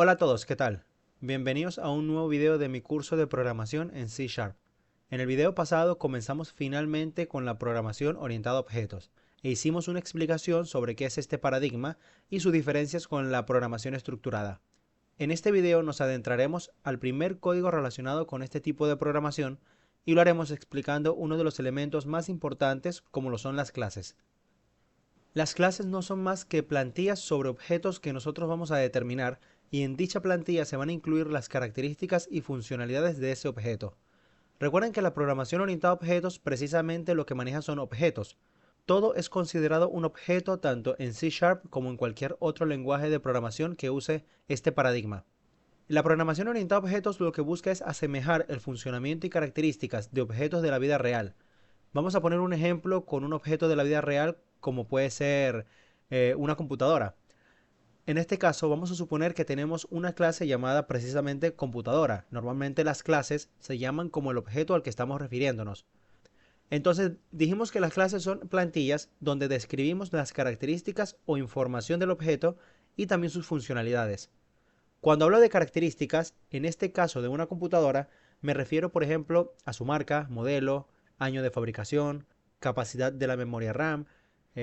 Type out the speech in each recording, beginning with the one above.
Hola a todos, ¿qué tal? Bienvenidos a un nuevo video de mi curso de programación en C Sharp. En el video pasado comenzamos finalmente con la programación orientada a objetos e hicimos una explicación sobre qué es este paradigma y sus diferencias con la programación estructurada. En este video nos adentraremos al primer código relacionado con este tipo de programación y lo haremos explicando uno de los elementos más importantes como lo son las clases. Las clases no son más que plantillas sobre objetos que nosotros vamos a determinar y en dicha plantilla se van a incluir las características y funcionalidades de ese objeto. Recuerden que la programación orientada a objetos precisamente lo que maneja son objetos. Todo es considerado un objeto tanto en C Sharp como en cualquier otro lenguaje de programación que use este paradigma. La programación orientada a objetos lo que busca es asemejar el funcionamiento y características de objetos de la vida real. Vamos a poner un ejemplo con un objeto de la vida real como puede ser una computadora. En este caso vamos a suponer que tenemos una clase llamada precisamente computadora. Normalmente las clases se llaman como el objeto al que estamos refiriéndonos. Entonces dijimos que las clases son plantillas donde describimos las características o información del objeto y también sus funcionalidades. Cuando hablo de características, en este caso de una computadora, me refiero por ejemplo a su marca, modelo, año de fabricación, capacidad de la memoria RAM,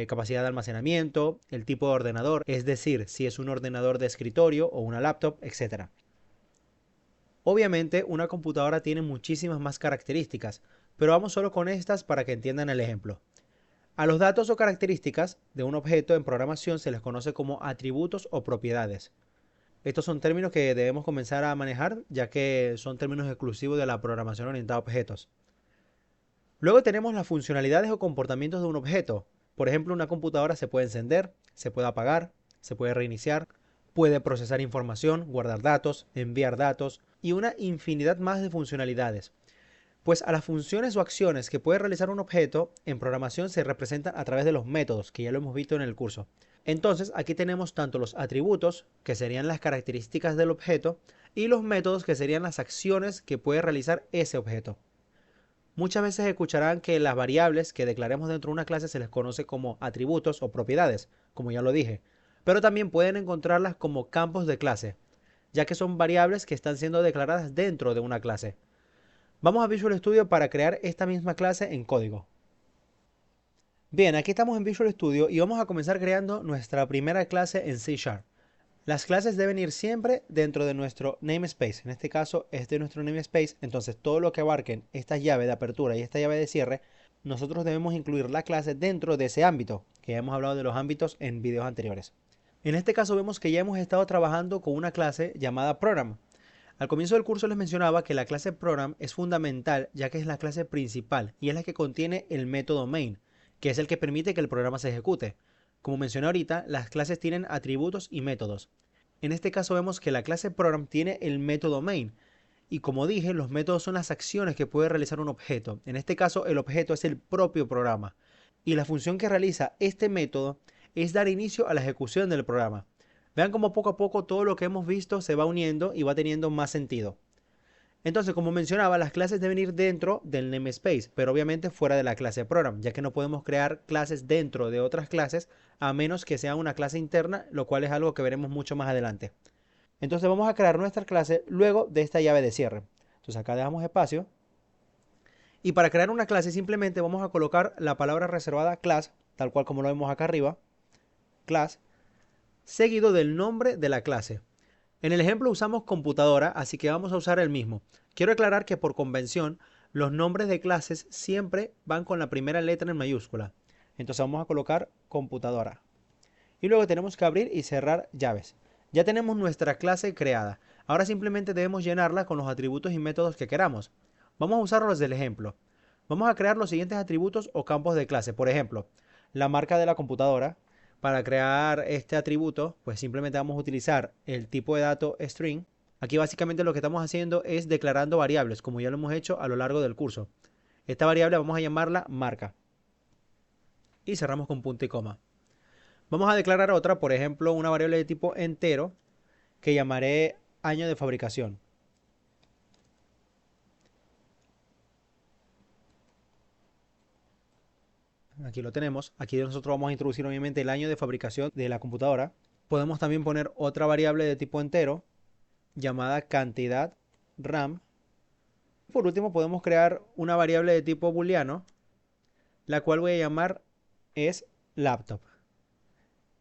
capacidad de almacenamiento, el tipo de ordenador, es decir, si es un ordenador de escritorio o una laptop, etc. Obviamente una computadora tiene muchísimas más características, pero vamos solo con estas para que entiendan el ejemplo. A los datos o características de un objeto en programación se les conoce como atributos o propiedades. Estos son términos que debemos comenzar a manejar, ya que son términos exclusivos de la programación orientada a objetos. Luego tenemos las funcionalidades o comportamientos de un objeto. Por ejemplo, una computadora se puede encender, se puede apagar, se puede reiniciar, puede procesar información, guardar datos, enviar datos y una infinidad más de funcionalidades. Pues a las funciones o acciones que puede realizar un objeto en programación se representan a través de los métodos, que ya lo hemos visto en el curso. Entonces aquí tenemos tanto los atributos, que serían las características del objeto, y los métodos, que serían las acciones que puede realizar ese objeto. Muchas veces escucharán que las variables que declaremos dentro de una clase se les conoce como atributos o propiedades, como ya lo dije, pero también pueden encontrarlas como campos de clase, ya que son variables que están siendo declaradas dentro de una clase. Vamos a Visual Studio para crear esta misma clase en código. Bien, aquí estamos en Visual Studio y vamos a comenzar creando nuestra primera clase en C Sharp. Las clases deben ir siempre dentro de nuestro namespace. En este caso es de nuestro namespace, entonces todo lo que abarquen esta llave de apertura y esta llave de cierre, nosotros debemos incluir la clase dentro de ese ámbito, que ya hemos hablado de los ámbitos en videos anteriores. En este caso vemos que ya hemos estado trabajando con una clase llamada Program. Al comienzo del curso les mencionaba que la clase Program es fundamental ya que es la clase principal y es la que contiene el método main, que es el que permite que el programa se ejecute. Como mencioné ahorita, las clases tienen atributos y métodos. En este caso vemos que la clase Program tiene el método main y como dije, los métodos son las acciones que puede realizar un objeto. En este caso el objeto es el propio programa y la función que realiza este método es dar inicio a la ejecución del programa. Vean cómo poco a poco todo lo que hemos visto se va uniendo y va teniendo más sentido. Entonces, como mencionaba, las clases deben ir dentro del namespace, pero obviamente fuera de la clase program, ya que no podemos crear clases dentro de otras clases a menos que sea una clase interna, lo cual es algo que veremos mucho más adelante. Entonces vamos a crear nuestra clase luego de esta llave de cierre. Entonces acá dejamos espacio. Y para crear una clase simplemente vamos a colocar la palabra reservada class, tal cual como lo vemos acá arriba, class, seguido del nombre de la clase. En el ejemplo usamos computadora, así que vamos a usar el mismo. Quiero aclarar que por convención los nombres de clases siempre van con la primera letra en mayúscula. Entonces vamos a colocar computadora. Y luego tenemos que abrir y cerrar llaves. Ya tenemos nuestra clase creada. Ahora simplemente debemos llenarla con los atributos y métodos que queramos. Vamos a usarlos del ejemplo. Vamos a crear los siguientes atributos o campos de clase. Por ejemplo, la marca de la computadora. Para crear este atributo, pues simplemente vamos a utilizar el tipo de dato string. Aquí básicamente lo que estamos haciendo es declarando variables, como ya lo hemos hecho a lo largo del curso. Esta variable vamos a llamarla marca. Y cerramos con punto y coma. Vamos a declarar otra, por ejemplo, una variable de tipo entero que llamaré año de fabricación. Aquí lo tenemos. Aquí nosotros vamos a introducir obviamente el año de fabricación de la computadora. Podemos también poner otra variable de tipo entero llamada cantidad RAM. Por último, podemos crear una variable de tipo booleano, la cual voy a llamar es laptop.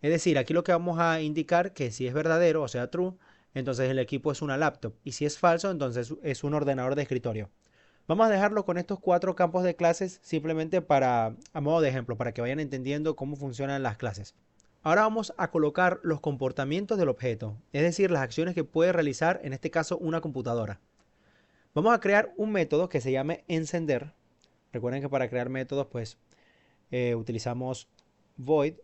Es decir, aquí lo que vamos a indicar que si es verdadero, o sea true, entonces el equipo es una laptop. Y si es falso, entonces es un ordenador de escritorio. Vamos a dejarlo con estos cuatro campos de clases simplemente a modo de ejemplo, para que vayan entendiendo cómo funcionan las clases. Ahora vamos a colocar los comportamientos del objeto, es decir, las acciones que puede realizar, en este caso, una computadora. Vamos a crear un método que se llame encender. Recuerden que para crear métodos, pues, utilizamos void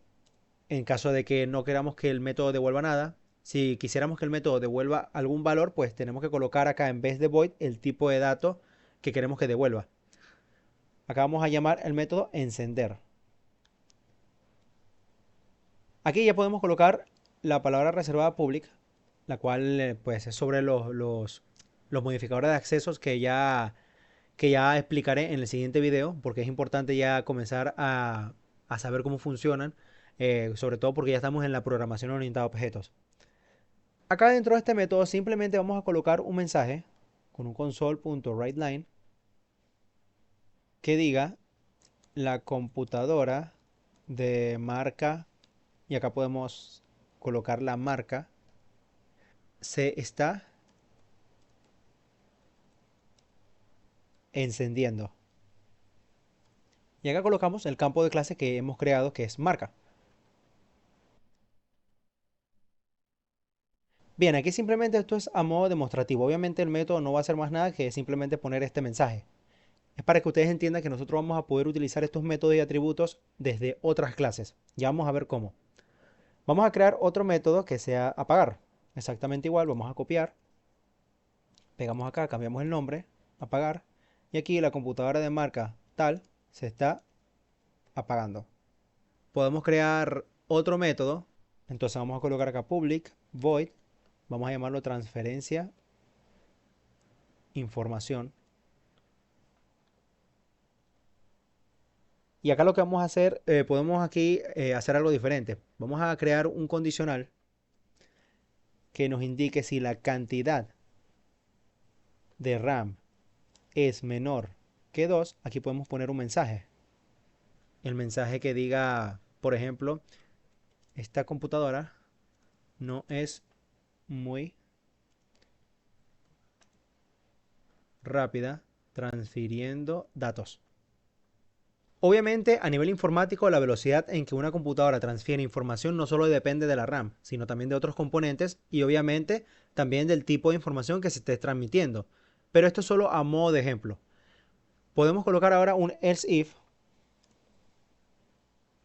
en caso de que no queramos que el método devuelva nada. Si quisiéramos que el método devuelva algún valor, pues tenemos que colocar acá en vez de void el tipo de dato que queremos que devuelva. Acá vamos a llamar el método encender. Aquí ya podemos colocar la palabra reservada public, la cual pues es sobre los modificadores de accesos que ya explicaré en el siguiente video, porque es importante ya comenzar a saber cómo funcionan, sobre todo porque ya estamos en la programación orientada a objetos. Acá dentro de este método simplemente vamos a colocar un mensaje con un console.writeLine que diga la computadora de marca, y acá podemos colocar la marca, se está encendiendo. Y acá colocamos el campo de clase que hemos creado, que es marca. Bien, aquí simplemente esto es a modo demostrativo. Obviamente el método no va a hacer más nada que simplemente poner este mensaje. Es para que ustedes entiendan que nosotros vamos a poder utilizar estos métodos y atributos desde otras clases. Ya vamos a ver cómo. Vamos a crear otro método que sea apagar. Exactamente igual, vamos a copiar. Pegamos acá, cambiamos el nombre, apagar. Y aquí la computadora de marca tal se está apagando. Podemos crear otro método. Entonces vamos a colocar acá public void. Vamos a llamarlo transferencia información. Y acá lo que vamos a hacer, podemos aquí hacer algo diferente. Vamos a crear un condicional que nos indique si la cantidad de RAM es menor que 2. Aquí podemos poner un mensaje. El mensaje que diga, por ejemplo, esta computadora no es muy rápida transfiriendo datos. Obviamente, a nivel informático, la velocidad en que una computadora transfiere información no solo depende de la RAM, sino también de otros componentes y obviamente también del tipo de información que se esté transmitiendo. Pero esto es solo a modo de ejemplo. Podemos colocar ahora un else if,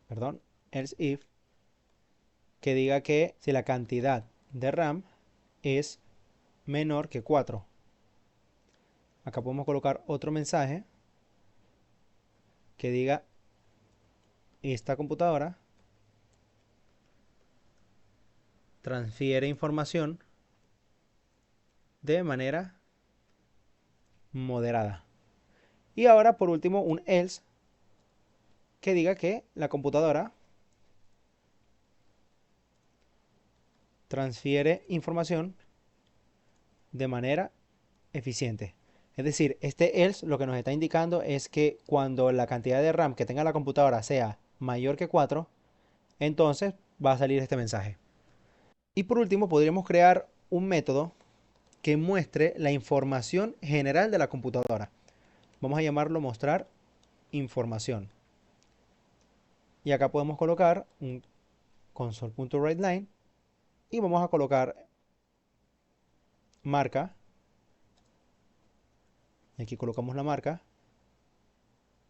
perdón, else if, que diga que si la cantidad de RAM es menor que 4. Acá podemos colocar otro mensaje que diga esta computadora transfiere información de manera moderada. Y ahora por último un else que diga que la computadora transfiere información de manera eficiente. Es decir, este else lo que nos está indicando es que cuando la cantidad de RAM que tenga la computadora sea mayor que 4, entonces va a salir este mensaje. Y por último podríamos crear un método que muestre la información general de la computadora. Vamos a llamarlo mostrar información. Y acá podemos colocar un console.writeLine y vamos a colocar marca. Aquí colocamos la marca.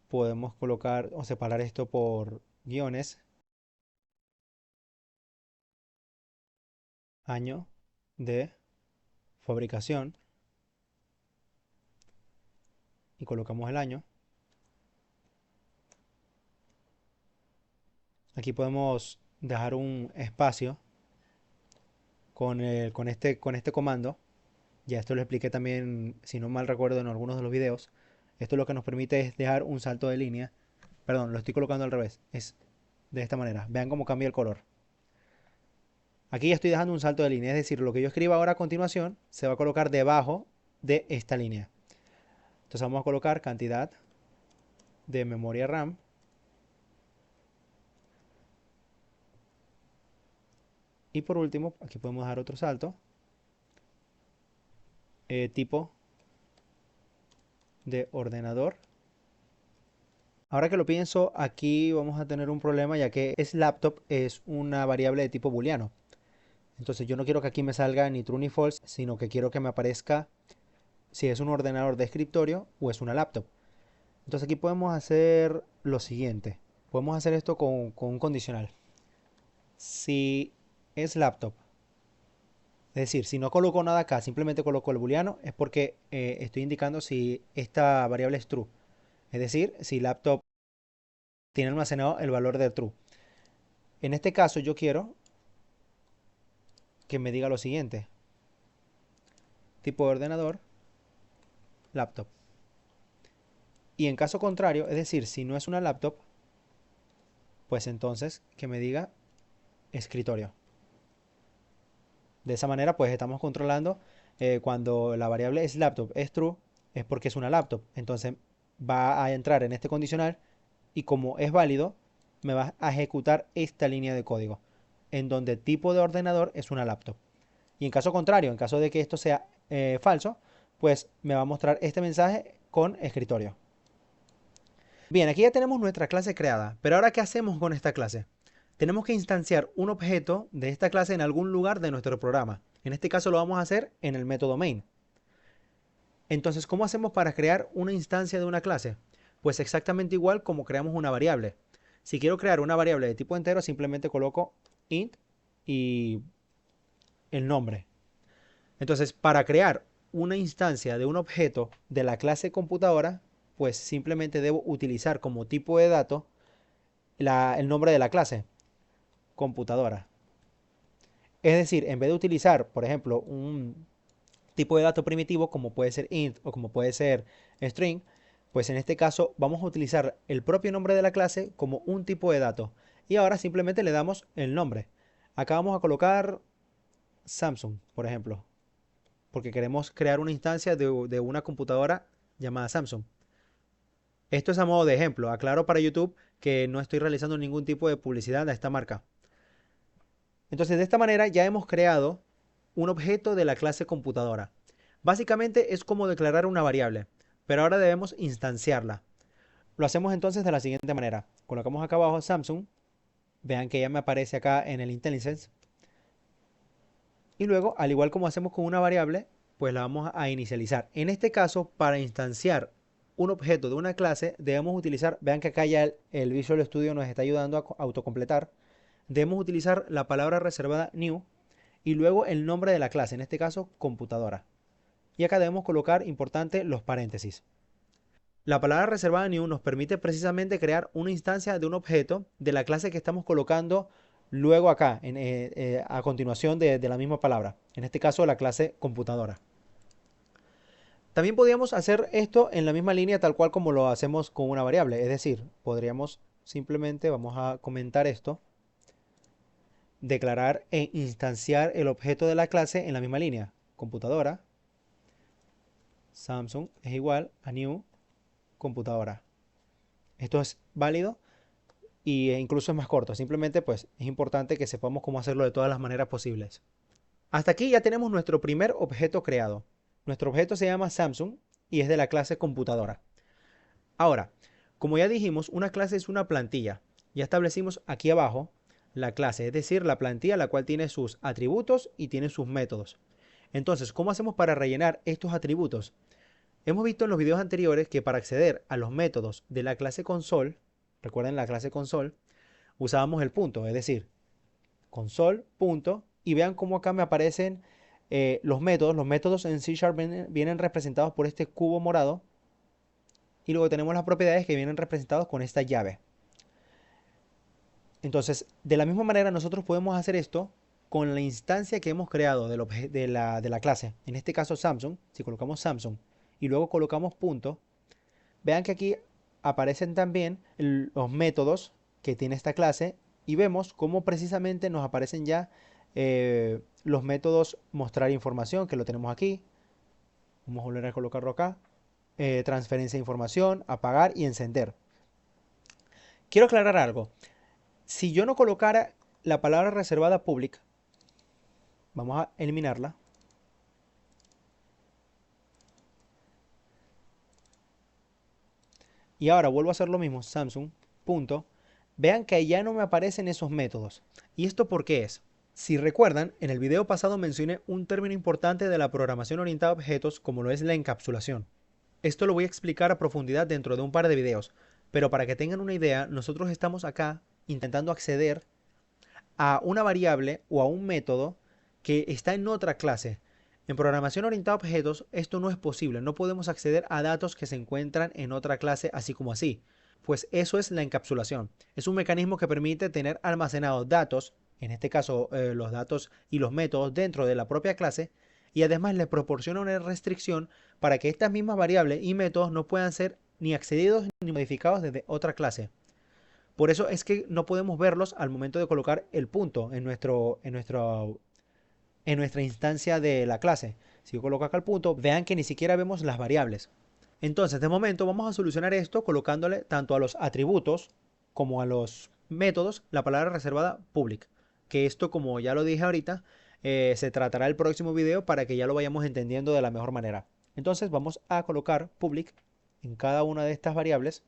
Podemos colocar o separar esto por guiones. Año de fabricación. Y colocamos el año. Aquí podemos dejar un espacio con este comando. Ya esto lo expliqué también, si no mal recuerdo, en algunos de los videos. Esto lo que nos permite es dejar un salto de línea. Perdón, lo estoy colocando al revés. Es de esta manera. Vean cómo cambia el color. Aquí ya estoy dejando un salto de línea, es decir, lo que yo escriba ahora a continuación se va a colocar debajo de esta línea. Entonces vamos a colocar cantidad de memoria RAM. Y por último, aquí podemos dar otro salto. Tipo de ordenador. Ahora que lo pienso, aquí vamos a tener un problema ya que es laptop es una variable de tipo booleano. Entonces yo no quiero que aquí me salga ni true ni false, sino que quiero que me aparezca si es un ordenador de escritorio o es una laptop. Entonces aquí podemos hacer lo siguiente. Podemos hacer esto con un condicional. Si es laptop, es decir, si no coloco nada acá, simplemente coloco el booleano, es porque estoy indicando si esta variable es true. Es decir, si laptop tiene almacenado el valor de true. En este caso yo quiero que me diga lo siguiente. Tipo de ordenador, laptop. Y en caso contrario, es decir, si no es una laptop, pues entonces que me diga escritorio. De esa manera pues estamos controlando cuando la variable es laptop es true, es porque es una laptop. Entonces va a entrar en este condicional y como es válido, me va a ejecutar esta línea de código en donde tipo de ordenador es una laptop. Y en caso contrario, en caso de que esto sea falso, pues me va a mostrar este mensaje con escritorio. Bien, aquí ya tenemos nuestra clase creada, pero ahora ¿qué hacemos con esta clase? Tenemos que instanciar un objeto de esta clase en algún lugar de nuestro programa. En este caso lo vamos a hacer en el método main. Entonces, ¿cómo hacemos para crear una instancia de una clase? Pues exactamente igual como creamos una variable. Si quiero crear una variable de tipo entero, simplemente coloco int y el nombre. Entonces, para crear una instancia de un objeto de la clase computadora, pues simplemente debo utilizar como tipo de dato el nombre de la clase, computadora. Es decir, en vez de utilizar, por ejemplo, un tipo de dato primitivo como puede ser int o como puede ser string, pues en este caso vamos a utilizar el propio nombre de la clase como un tipo de dato. Y ahora simplemente le damos el nombre. Acá vamos a colocar Samsung, por ejemplo, porque queremos crear una instancia de una computadora llamada Samsung. Esto es a modo de ejemplo. Aclaro para YouTube que no estoy realizando ningún tipo de publicidad a esta marca. Entonces, de esta manera ya hemos creado un objeto de la clase computadora. Básicamente es como declarar una variable, pero ahora debemos instanciarla. Lo hacemos entonces de la siguiente manera. Colocamos acá abajo Samsung. Vean que ya me aparece acá en el IntelliSense. Y luego, al igual como hacemos con una variable, pues la vamos a inicializar. En este caso, para instanciar un objeto de una clase, debemos utilizar, vean que acá ya el Visual Studio nos está ayudando a autocompletar. Debemos utilizar la palabra reservada new y luego el nombre de la clase, en este caso computadora. Y acá debemos colocar, importante, los paréntesis. La palabra reservada new nos permite precisamente crear una instancia de un objeto de la clase que estamos colocando luego acá, a continuación de la misma palabra. En este caso, la clase computadora. También podríamos hacer esto en la misma línea tal cual como lo hacemos con una variable. Es decir, podríamos simplemente, vamos a comentar esto, declarar e instanciar el objeto de la clase en la misma línea. Computadora, Samsung es igual a new computadora. Esto es válido y incluso es más corto. Simplemente pues es importante que sepamos cómo hacerlo de todas las maneras posibles. Hasta aquí ya tenemos nuestro primer objeto creado. Nuestro objeto se llama Samsung y es de la clase computadora. Ahora, como ya dijimos, una clase es una plantilla. Ya establecimos aquí abajo la clase, es decir, la plantilla la cual tiene sus atributos y tiene sus métodos. Entonces, ¿cómo hacemos para rellenar estos atributos? Hemos visto en los videos anteriores que para acceder a los métodos de la clase console, recuerden la clase console, usábamos el punto, es decir, console, punto, y vean cómo acá me aparecen los métodos. Los métodos en C# vienen representados por este cubo morado y luego tenemos las propiedades que vienen representados con esta llave. Entonces, de la misma manera nosotros podemos hacer esto con la instancia que hemos creado de la clase. En este caso Samsung, si colocamos Samsung y luego colocamos punto, vean que aquí aparecen también los métodos que tiene esta clase y vemos cómo precisamente nos aparecen ya los métodos mostrar información, que lo tenemos aquí. Vamos a volver a colocarlo acá. Transferencia de información, apagar y encender. Quiero aclarar algo. Si yo no colocara la palabra reservada public, vamos a eliminarla. Y ahora vuelvo a hacer lo mismo, Samsung, punto. Vean que ya no me aparecen esos métodos. ¿Y esto por qué es? Si recuerdan, en el video pasado mencioné un término importante de la programación orientada a objetos como lo es la encapsulación. Esto lo voy a explicar a profundidad dentro de un par de videos, pero para que tengan una idea, nosotros estamos acá intentando acceder a una variable o a un método que está en otra clase. En programación orientada a objetos esto no es posible, no podemos acceder a datos que se encuentran en otra clase así como así, pues eso es la encapsulación. Es un mecanismo que permite tener almacenados datos, en este caso los datos y los métodos dentro de la propia clase, y además le proporciona una restricción para que estas mismas variables y métodos no puedan ser ni accedidos ni modificados desde otra clase. Por eso es que no podemos verlos al momento de colocar el punto en nuestra instancia de la clase. Si yo coloco acá el punto, vean que ni siquiera vemos las variables. Entonces, de momento vamos a solucionar esto colocándole tanto a los atributos como a los métodos la palabra reservada public. Que esto, como ya lo dije ahorita, se tratará el próximo video para que ya lo vayamos entendiendo de la mejor manera. Entonces vamos a colocar public en cada una de estas variables.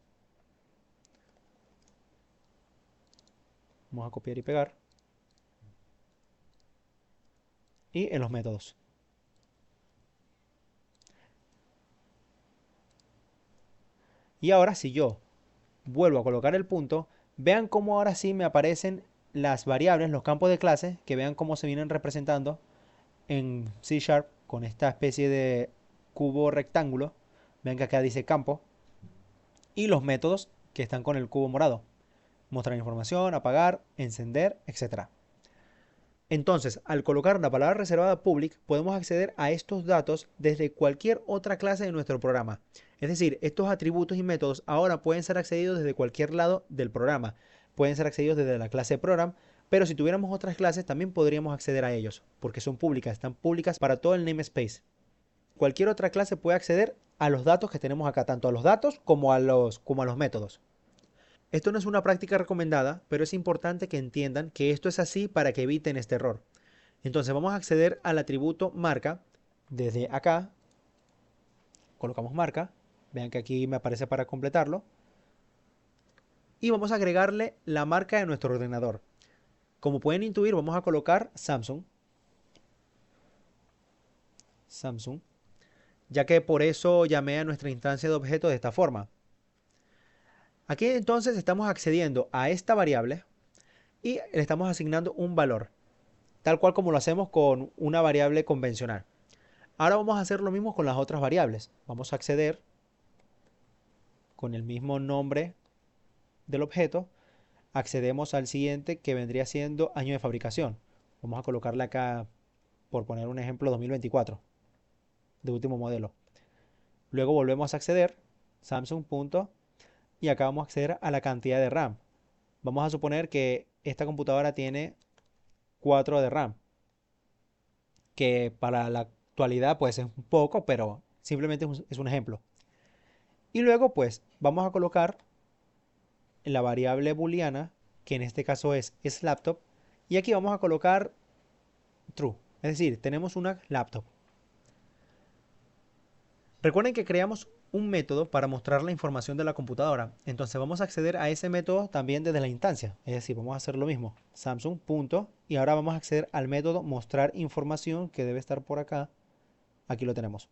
Vamos a copiar y pegar. Y en los métodos. Y ahora si yo vuelvo a colocar el punto, vean cómo ahora sí me aparecen las variables, los campos de clase, que vean cómo se vienen representando en C# con esta especie de cubo rectángulo. Vean que acá dice campo. Y los métodos que están con el cubo morado. Mostrar información, apagar, encender, etc. Entonces, al colocar la palabra reservada public, podemos acceder a estos datos desde cualquier otra clase de nuestro programa. Es decir, estos atributos y métodos ahora pueden ser accedidos desde cualquier lado del programa. Pueden ser accedidos desde la clase program, pero si tuviéramos otras clases también podríamos acceder a ellos, porque son públicas, están públicas para todo el namespace. Cualquier otra clase puede acceder a los datos que tenemos acá, tanto a los datos como a los métodos. Esto no es una práctica recomendada, pero es importante que entiendan que esto es así para que eviten este error. Entonces vamos a acceder al atributo marca. Desde acá colocamos marca. Vean que aquí me aparece para completarlo. Y vamos a agregarle la marca de nuestro ordenador. Como pueden intuir, vamos a colocar Samsung. Samsung. Ya que por eso llamé a nuestra instancia de objetos de esta forma. Aquí entonces estamos accediendo a esta variable y le estamos asignando un valor, tal cual como lo hacemos con una variable convencional. Ahora vamos a hacer lo mismo con las otras variables. Vamos a acceder con el mismo nombre del objeto. Accedemos al siguiente que vendría siendo año de fabricación. Vamos a colocarle acá, por poner un ejemplo, 2024, de último modelo. Luego volvemos a acceder, Samsung punto, y acá vamos a acceder a la cantidad de RAM. Vamos a suponer que esta computadora tiene 4 de RAM, que para la actualidad pues es un poco, pero simplemente es un ejemplo. Y luego pues vamos a colocar la variable booleana, que en este caso es laptop, y aquí vamos a colocar true, es decir, tenemos una laptop. Recuerden que creamos un método para mostrar la información de la computadora, entonces vamos a acceder a ese método también desde la instancia, es decir, vamos a hacer lo mismo, Samsung punto, y ahora vamos a acceder al método mostrar información que debe estar por acá, aquí lo tenemos.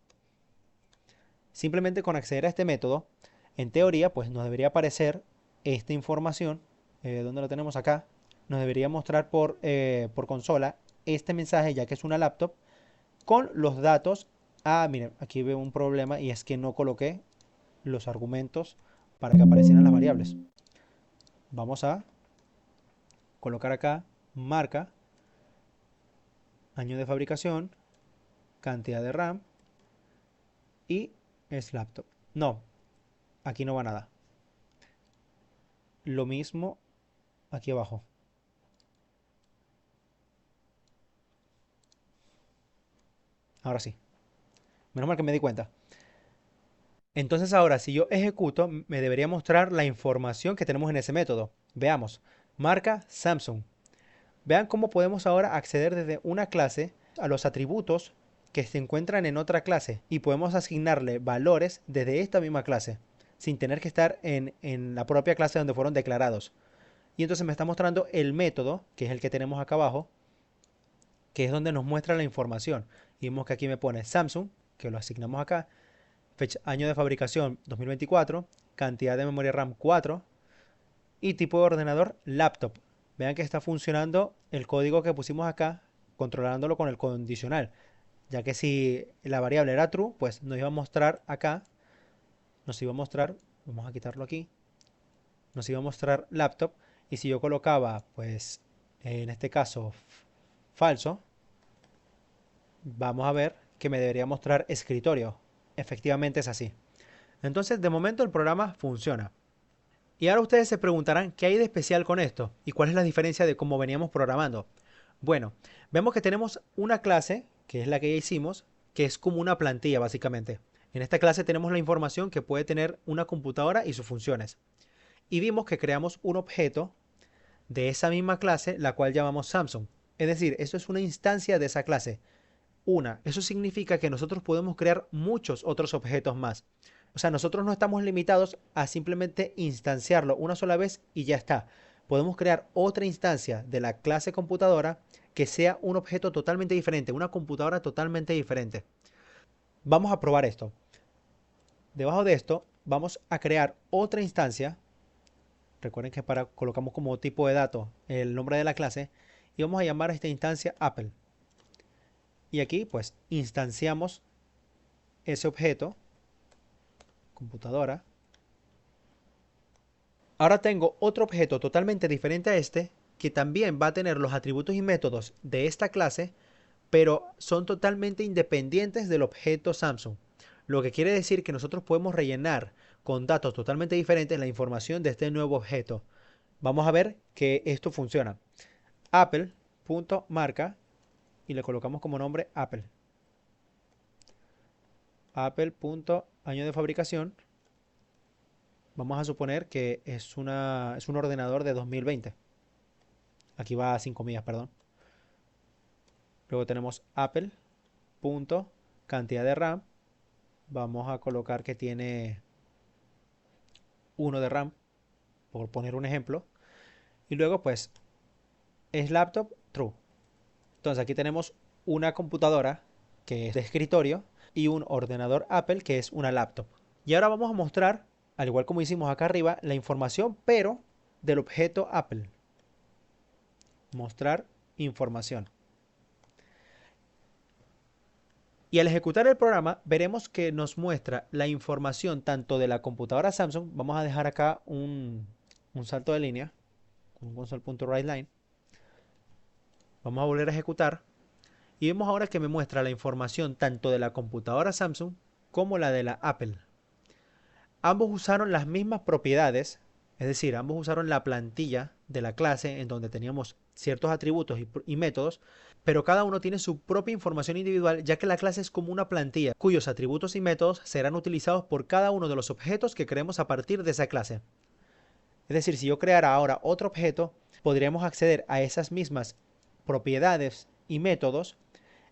Simplemente con acceder a este método, en teoría, pues nos debería aparecer esta información, ¿dónde lo tenemos acá? Nos debería mostrar por consola este mensaje, ya que es una laptop, con los datos. Ah, miren, aquí veo un problema y es que no coloqué los argumentos para que aparecieran las variables. Vamos a colocar acá marca, año de fabricación, cantidad de RAM y es laptop. No, aquí no va nada. Lo mismo aquí abajo. Ahora sí. Menos mal que me di cuenta. Entonces ahora, si yo ejecuto, me debería mostrar la información que tenemos en ese método. Veamos. Marca Samsung. Vean cómo podemos ahora acceder desde una clase a los atributos que se encuentran en otra clase y podemos asignarle valores desde esta misma clase sin tener que estar en la propia clase donde fueron declarados. Y entonces me está mostrando el método, que es el que tenemos acá abajo, que es donde nos muestra la información. Y vemos que aquí me pone Samsung, que lo asignamos acá, fecha, año de fabricación 2024, cantidad de memoria RAM 4 y tipo de ordenador laptop. Vean que está funcionando el código que pusimos acá, controlándolo con el condicional, ya que si la variable era true, pues nos iba a mostrar acá, nos iba a mostrar, vamos a quitarlo aquí, nos iba a mostrar laptop, y si yo colocaba, pues, en este caso, falso, vamos a ver que me debería mostrar escritorio. Efectivamente es así. Entonces, de momento el programa funciona. Y ahora ustedes se preguntarán qué hay de especial con esto y cuál es la diferencia de cómo veníamos programando. Bueno, vemos que tenemos una clase, que es la que ya hicimos, que es como una plantilla básicamente. En esta clase tenemos la información que puede tener una computadora y sus funciones. Y vimos que creamos un objeto de esa misma clase, la cual llamamos Samsung. Es decir, eso es una instancia de esa clase. Eso significa que nosotros podemos crear muchos otros objetos más. O sea, nosotros no estamos limitados a simplemente instanciarlo una sola vez y ya está. Podemos crear otra instancia de la clase computadora que sea un objeto totalmente diferente, una computadora totalmente diferente. Vamos a probar esto. Debajo de esto vamos a crear otra instancia. Recuerden que colocamos como tipo de dato el nombre de la clase y vamos a llamar a esta instancia Apple. Y aquí pues instanciamos ese objeto, computadora. Ahora tengo otro objeto totalmente diferente a este, que también va a tener los atributos y métodos de esta clase, pero son totalmente independientes del objeto Samsung. Lo que quiere decir que nosotros podemos rellenar con datos totalmente diferentes la información de este nuevo objeto. Vamos a ver que esto funciona. Apple.marca y le colocamos como nombre Apple. Apple.año de fabricación. Vamos a suponer que es un ordenador de 2020. Aquí va a 5 millas, perdón. Luego tenemos Apple. Cantidad de RAM. Vamos a colocar que tiene 1 de RAM, por poner un ejemplo. Y luego pues es laptop true. Entonces aquí tenemos una computadora que es de escritorio y un ordenador Apple que es una laptop. Y ahora vamos a mostrar, al igual como hicimos acá arriba, la información pero del objeto Apple. Mostrar información. Y al ejecutar el programa veremos que nos muestra la información tanto de la computadora Samsung. Vamos a dejar acá un salto de línea con console.writeLine. Vamos a volver a ejecutar y vemos ahora que me muestra la información tanto de la computadora Samsung como la de la Apple. Ambos usaron las mismas propiedades, es decir, ambos usaron la plantilla de la clase en donde teníamos ciertos atributos y métodos, pero cada uno tiene su propia información individual, ya que la clase es como una plantilla cuyos atributos y métodos serán utilizados por cada uno de los objetos que creemos a partir de esa clase. Es decir, si yo creara ahora otro objeto, podríamos acceder a esas mismas propiedades y métodos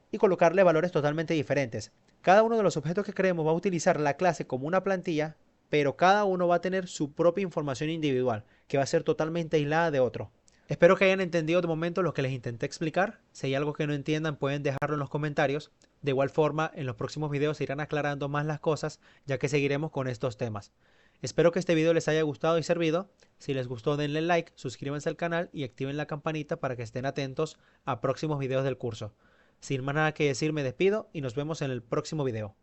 y colocarle valores totalmente diferentes. Cada uno de los objetos que creemos va a utilizar la clase como una plantilla, pero cada uno va a tener su propia información individual, que va a ser totalmente aislada de otro. Espero que hayan entendido de momento lo que les intenté explicar. Si hay algo que no entiendan, pueden dejarlo en los comentarios. De igual forma, en los próximos videos se irán aclarando más las cosas, ya que seguiremos con estos temas. Espero que este video les haya gustado y servido. Si les gustó, denle like, suscríbanse al canal y activen la campanita para que estén atentos a próximos videos del curso. Sin más nada que decir, me despido y nos vemos en el próximo video.